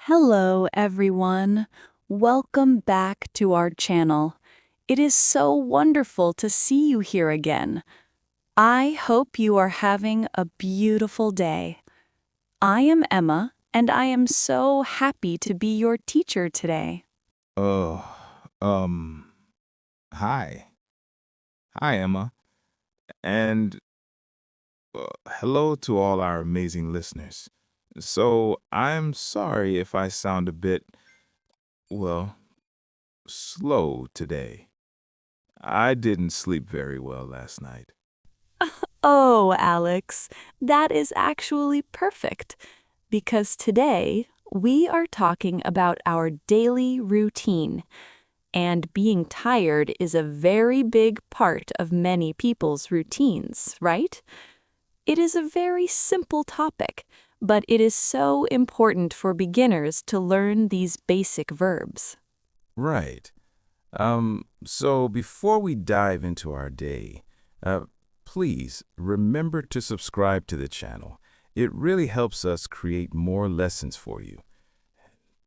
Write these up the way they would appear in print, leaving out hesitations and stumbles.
Hello, everyone. Welcome back to our channel. It is so wonderful to see you here again. I hope you are having a beautiful day. I am Emma, and I am so happy to be your teacher today. Oh, um, hi. Hi, Emma. And hello to all our amazing listeners. So, I'm sorry if I sound a bit, well, slow today. I didn't sleep very well last night. Oh, Alex, that is actually perfect because today we are talking about our daily routine. And being tired is a very big part of many people's routines, right? It is a very simple topic, but it is so important for beginners to learn these basic verbs. Right. So before we dive into our day, uh, please remember to subscribe to the channel. It really helps us create more lessons for you.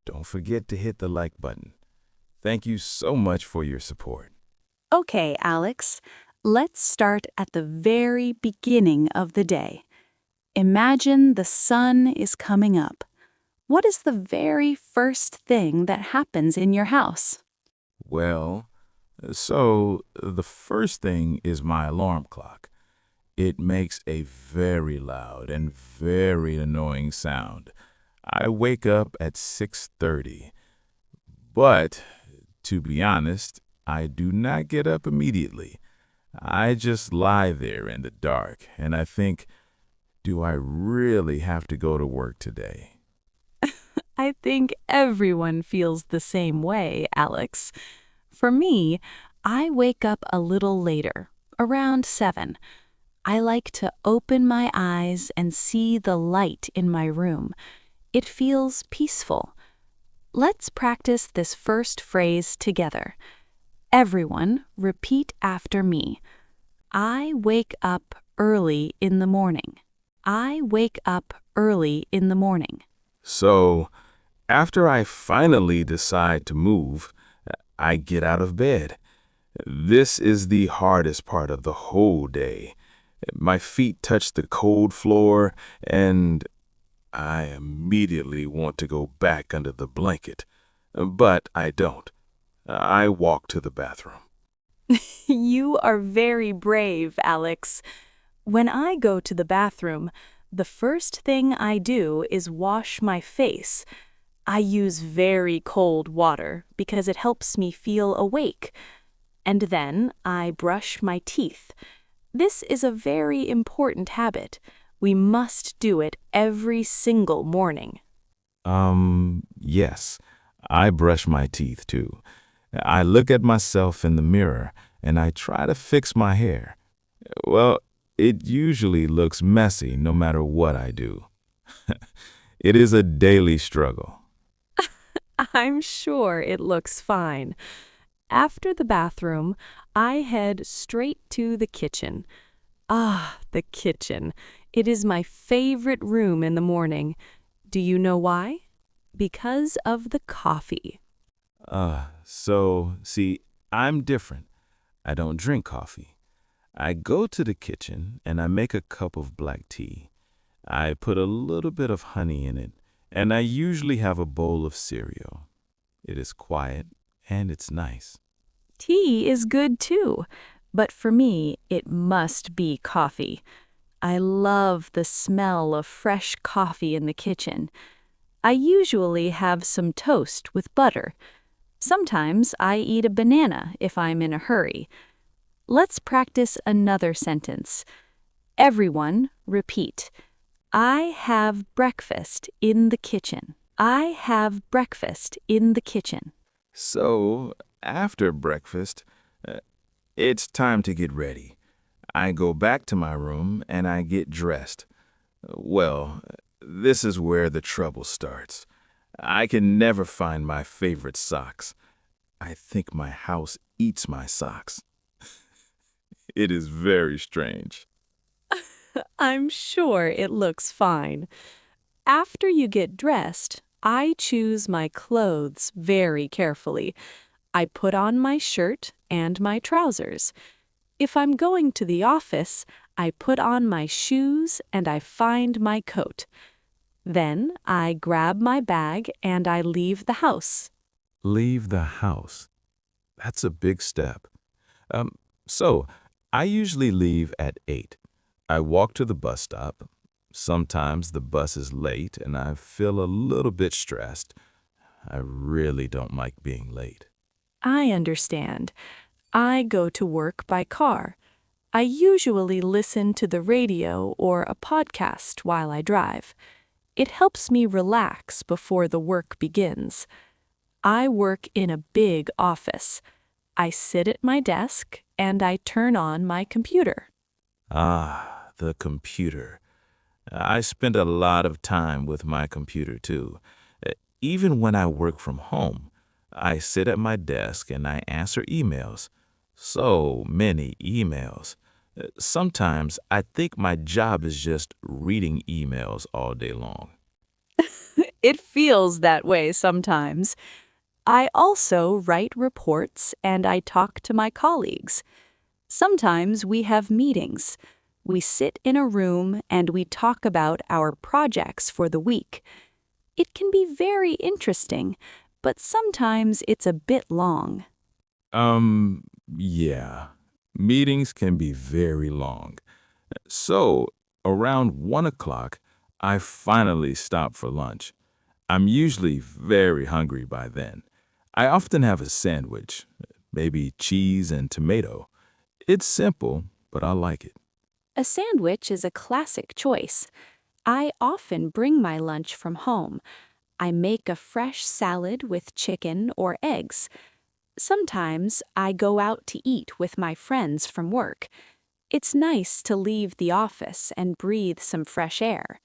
Don't forget to hit the like button. Thank you so much for your support. Okay, Alex, let's start at the very beginning of the day. Imagine the sun is coming up. What is the very first thing that happens in your house? Well, so the first thing is my alarm clock. It makes a very loud and very annoying sound. I wake up at 6:30, but to be honest, I do not get up immediately. I just lie there in the dark and I think, do I really have to go to work today? I think everyone feels the same way, Alex. For me, I wake up a little later, around 7. I like to open my eyes and see the light in my room. It feels peaceful. Let's practice this first phrase together. Everyone, repeat after me. I wake up early in the morning. I wake up early in the morning. So, after I finally decide to move, I get out of bed. This is the hardest part of the whole day. My feet touch the cold floor, and I immediately want to go back under the blanket. But I don't. I walk to the bathroom. You are very brave, Alex. When I go to the bathroom, the first thing I do is wash my face. I use very cold water because it helps me feel awake. And then I brush my teeth. This is a very important habit. We must do it every single morning. Yes, I brush my teeth too. I look at myself in the mirror and I try to fix my hair. Well, it usually looks messy no matter what I do. It is a daily struggle. I'm sure it looks fine. After the bathroom, I head straight to the kitchen. Ah, the kitchen. It is my favorite room in the morning. Do you know why? Because of the coffee. See, I'm different. I don't drink coffee. I go to the kitchen and I make a cup of black tea. I put a little bit of honey in it, and I usually have a bowl of cereal. It is quiet and it's nice. Tea is good too, but for me, it must be coffee. I love the smell of fresh coffee in the kitchen. I usually have some toast with butter. Sometimes I eat a banana if I'm in a hurry. Let's practice another sentence. Everyone, repeat. I have breakfast in the kitchen. I have breakfast in the kitchen. So, after breakfast, uh, it's time to get ready. I go back to my room and I get dressed. Well, this is where the trouble starts. I can never find my favorite socks. I think my house eats my socks. It is very strange. I'm sure it looks fine. After you get dressed, I choose my clothes very carefully. I put on my shirt and my trousers. If I'm going to the office, I put on my shoes and I find my coat. Then I grab my bag and I leave the house. Leave the house. That's a big step. Um, so, I usually leave at 8. I walk to the bus stop. Sometimes the bus is late and I feel a little bit stressed. I really don't like being late. I understand. I go to work by car. I usually listen to the radio or a podcast while I drive. It helps me relax before the work begins. I work in a big office. I sit at my desk and I turn on my computer. Ah, the computer. I spend a lot of time with my computer too. Even when I work from home, I sit at my desk and I answer emails. So many emails. Sometimes I think my job is just reading emails all day long. It feels that way sometimes. I also write reports and I talk to my colleagues. Sometimes we have meetings. We sit in a room and we talk about our projects for the week. It can be very interesting, but sometimes it's a bit long. Yeah. Meetings can be very long. So, around 1 o'clock, I finally stop for lunch. I'm usually very hungry by then. I often have a sandwich, maybe cheese and tomato. It's simple, but I like it. A sandwich is a classic choice. I often bring my lunch from home. I make a fresh salad with chicken or eggs. Sometimes I go out to eat with my friends from work. It's nice to leave the office and breathe some fresh air.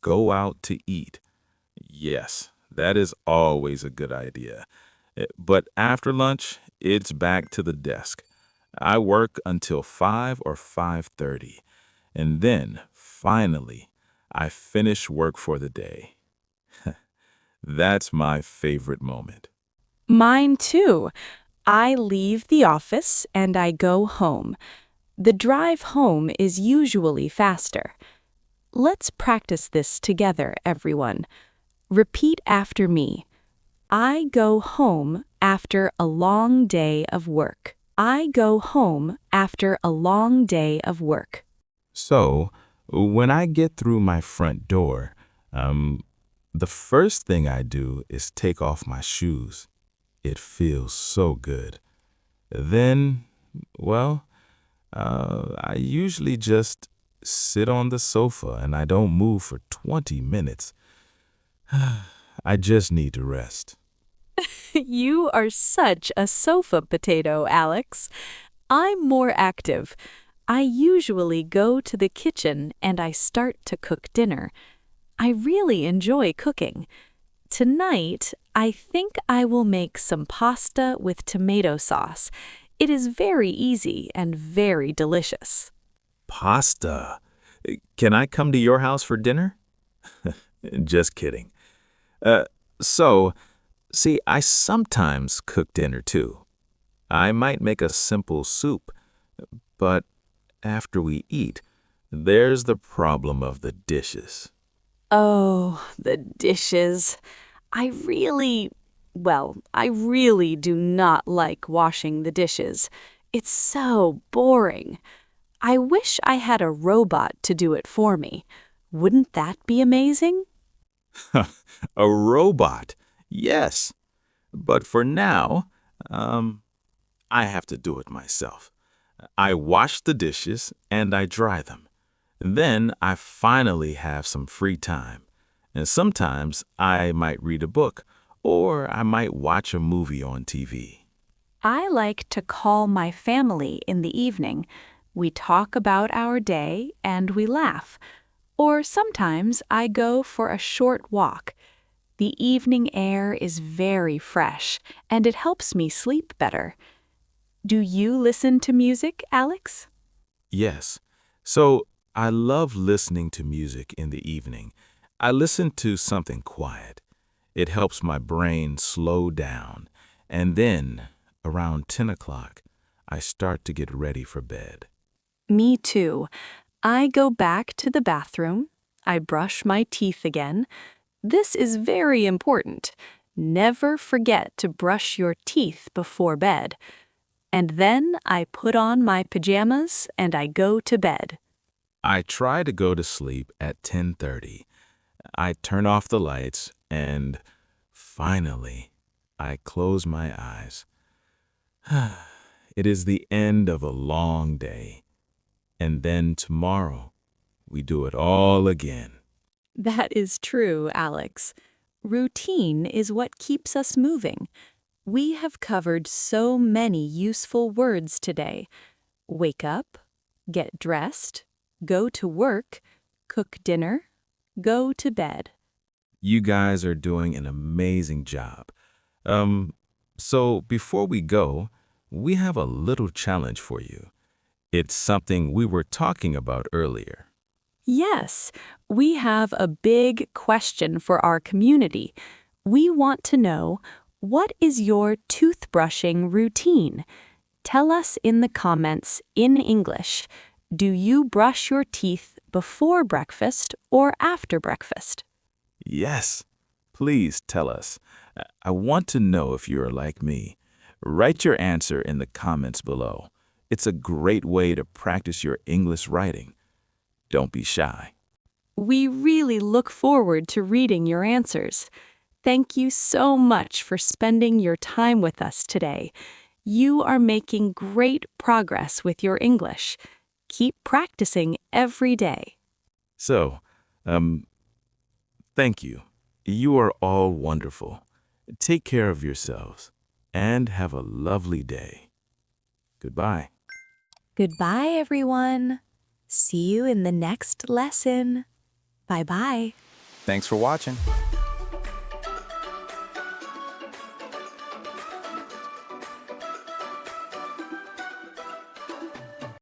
Go out to eat. Yes, that is always a good idea. But after lunch, it's back to the desk. I work until 5 or 5:30, and then, finally, I finish work for the day. That's my favorite moment. Mine too. I leave the office and I go home. The drive home is usually faster. Let's practice this together, everyone. Repeat after me. I go home after a long day of work. I go home after a long day of work. So, when I get through my front door, the first thing I do is take off my shoes. It feels so good. Then, well, I usually just sit on the sofa and I don't move for 20 minutes. I just need to rest. You are such a sofa potato, Alex. I'm more active. I usually go to the kitchen and I start to cook dinner. I really enjoy cooking. Tonight, I think I will make some pasta with tomato sauce. It is very easy and very delicious. Pasta. Can I come to your house for dinner? Just kidding. Uh, so, see, I sometimes cook dinner too. I might make a simple soup, but after we eat, there's the problem of the dishes. Oh, the dishes. I really do not like washing the dishes. It's so boring. I wish I had a robot to do it for me. Wouldn't that be amazing? A robot, yes. But for now, I have to do it myself. I wash the dishes and I dry them. Then I finally have some free time. And sometimes I might read a book or I might watch a movie on TV. I like to call my family in the evening. We talk about our day and we laugh. Or sometimes I go for a short walk. The evening air is very fresh and it helps me sleep better. Do you listen to music, Alex? Yes. So I love listening to music in the evening. I listen to something quiet. It helps my brain slow down. And then, around 10 o'clock, I start to get ready for bed. Me too. I go back to the bathroom. I brush my teeth again. This is very important. Never forget to brush your teeth before bed. And then I put on my pajamas and I go to bed. I try to go to sleep at 10:30. I turn off the lights and finally I close my eyes. It is the end of a long day. And then tomorrow we do it all again. That is true, Alex. Routine is what keeps us moving. We have covered so many useful words today. Wake up, get dressed, go to work, cook dinner, go to bed. You guys are doing an amazing job. So before we go, we have a little challenge for you. It's something we were talking about earlier. Yes, we have a big question for our community. We want to know, what is your toothbrushing routine? Tell us in the comments in English. Do you brush your teeth before breakfast or after breakfast? Yes, please tell us. I want to know if you're like me. Write your answer in the comments below. It's a great way to practice your English writing. Don't be shy. We really look forward to reading your answers. Thank you so much for spending your time with us today. You are making great progress with your English. Keep practicing every day. So, thank you. You are all wonderful. Take care of yourselves and have a lovely day. Goodbye. Goodbye, everyone. See you in the next lesson. Bye-bye. Thanks for watching.